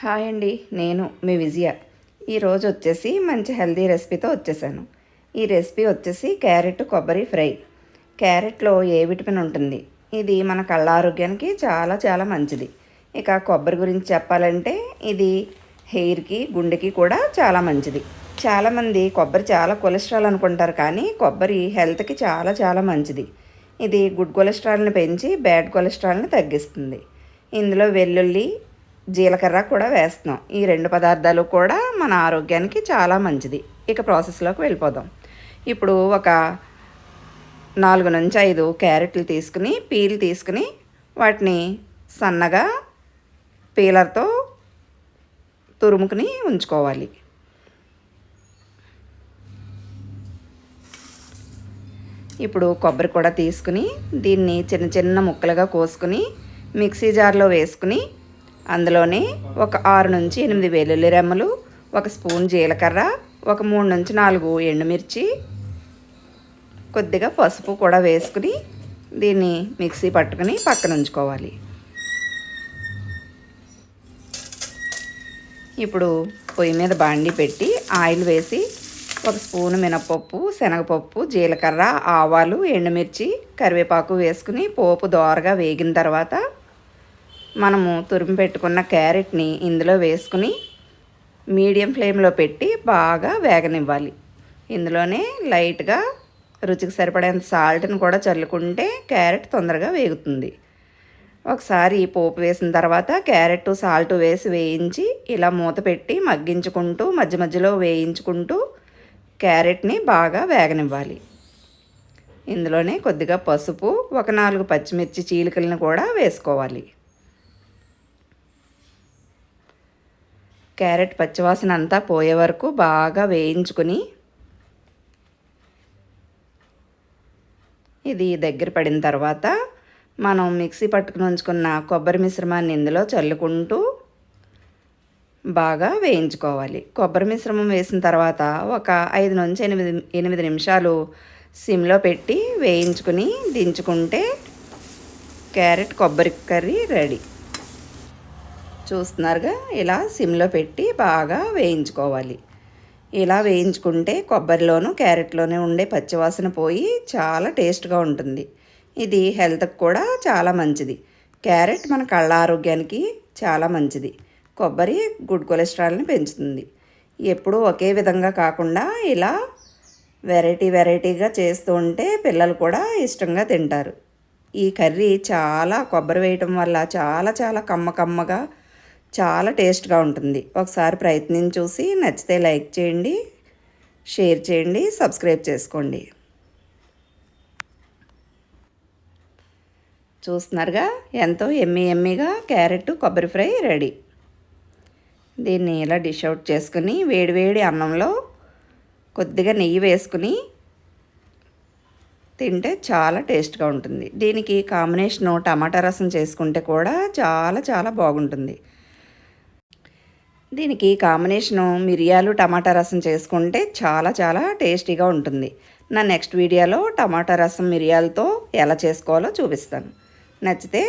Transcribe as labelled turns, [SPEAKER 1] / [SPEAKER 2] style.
[SPEAKER 1] Hi అండి, నేను మీ విజయ. ఈరోజు వచ్చేసి మంచి హెల్తీ రెసిపీతో వచ్చేసాను. ఈ రెసిపీ వచ్చేసి క్యారెట్ కొబ్బరి ఫ్రై. క్యారెట్లో ఏ విటమిన్ ఉంటుంది, ఇది మన కళ్ళ ఆరోగ్యానికి చాలా చాలా మంచిది. ఇక కొబ్బరి గురించి చెప్పాలంటే ఇది హెయిర్కి గుండెకి కూడా చాలా మంచిది. చాలామంది కొబ్బరి చాలా కొలెస్ట్రాల్ అనుకుంటారు, కానీ కొబ్బరి హెల్త్కి చాలా చాలా మంచిది. ఇది గుడ్ కొలెస్ట్రాల్ని పెంచి బ్యాడ్ కొలెస్ట్రాల్ని తగ్గిస్తుంది. ఇందులో వెల్లుల్లి, జీలకర్ర కూడా వేస్తున్నాం. ఈ రెండు పదార్థాలు కూడా మన ఆరోగ్యానికి చాలా మంచిది. ఇక ప్రాసెస్లోకి వెళ్ళిపోదాం. ఇప్పుడు ఒక 4 నుంచి 5 క్యారెట్లు తీసుకుని పీల్ తీసుకుని వాటిని సన్నగా పీలర్తో తురుముకుని ఉంచుకోవాలి. ఇప్పుడు కొబ్బరి కూడా తీసుకుని దీన్ని చిన్న చిన్న ముక్కలుగా కోసుకుని మిక్సీ జార్లో వేసుకుని అందులోనే ఒక 6 నుంచి 8 వెల్లుల్లి రెమ్మలు, 1 స్పూన్ జీలకర్ర, ఒక 3 నుంచి 4 ఎండుమిర్చి, కొద్దిగా పసుపు కూడా వేసుకుని దీన్ని మిక్సీ పట్టుకుని పక్కన ఉంచుకోవాలి. ఇప్పుడు పొయ్యి మీద బాండి పెట్టి ఆయిల్ వేసి 1 స్పూన్ మినపప్పు, శనగపప్పు, జీలకర్ర, ఆవాలు, ఎండుమిర్చి, కరివేపాకు వేసుకుని పోపు దోరగా వేగిన తర్వాత మనము తురిమి పెట్టుకున్న క్యారెట్ని ఇందులో వేసుకుని మీడియం ఫ్లేమ్లో పెట్టి బాగా వేగనివ్వాలి. ఇందులోనే లైట్గా రుచికి సరిపడేంత సాల్ట్ని కూడా చల్లుకుంటే క్యారెట్ తొందరగా వేగుతుంది. ఒకసారి పోపు వేసిన తర్వాత క్యారెట్ సాల్ట్ వేసి వేయించి ఇలా మూత పెట్టి మగ్గించుకుంటూ మధ్య మధ్యలో వేయించుకుంటూ క్యారెట్ని బాగా వేగనివ్వాలి. ఇందులోనే కొద్దిగా పసుపు, ఒక 4 పచ్చిమిర్చి చీలికలను కూడా వేసుకోవాలి. క్యారెట్ పచ్చివాసన అంతా పోయే వరకు బాగా వేయించుకుని ఇది దగ్గర పడిన తర్వాత మనం మిక్సీ పట్టుకుని ఉంచుకున్న కొబ్బరి మిశ్రమాన్ని ఇందులో చల్లుకుంటూ బాగా వేయించుకోవాలి. కొబ్బరి మిశ్రమం వేసిన తర్వాత ఒక 5 నుంచి 8 నిమిషాలు సిమ్లో పెట్టి వేయించుకుని దించుకుంటే క్యారెట్ కొబ్బరి కర్రీ రెడీ. చూస్తున్నారుగా, ఇలా సిమ్లో పెట్టి బాగా వేయించుకోవాలి. ఇలా వేయించుకుంటే కొబ్బరిలోను క్యారెట్లోనే ఉండే పచ్చివాసన పోయి చాలా టేస్ట్గా ఉంటుంది. ఇది హెల్త్కి కూడా చాలా మంచిది. క్యారెట్ మన కళ్ళ ఆరోగ్యానికి చాలా మంచిది. కొబ్బరి గుడ్ కొలెస్ట్రాల్ని పెంచుతుంది. ఎప్పుడూ ఒకే విధంగా కాకుండా ఇలా వెరైటీగా చేస్తూ ఉంటే పిల్లలు కూడా ఇష్టంగా తింటారు. ఈ కర్రీ చాలా కొబ్బరి వేయటం వల్ల చాలా చాలా కమ్మగా చాలా టేస్ట్గా ఉంటుంది. ఒకసారి ప్రయత్నించి చూసి నచ్చితే లైక్ చేయండి, షేర్ చేయండి, సబ్స్క్రైబ్ చేసుకోండి. చూస్తున్నారుగా, ఎంతో ఎమ్మీగా క్యారెట్ కొబ్బరి ఫ్రై రెడీ. దీన్ని ఇలా డిష్ అవుట్ చేసుకుని వేడివేడి అన్నంలో కొద్దిగా నెయ్యి వేసుకుని తింటే చాలా టేస్ట్గా ఉంటుంది. దీనికి కాంబినేషను టమాటా రసం చేసుకుంటే కూడా చాలా చాలా బాగుంటుంది. దీనికి కాంబినేషను మిరియాలు టమాటా రసం చేసుకుంటే చాలా చాలా టేస్టీగా ఉంటుంది. నా నెక్స్ట్ వీడియోలో టమాటా రసం మిరియాలతో ఎలా చేసుకోవాలో చూపిస్తాను. నచ్చితే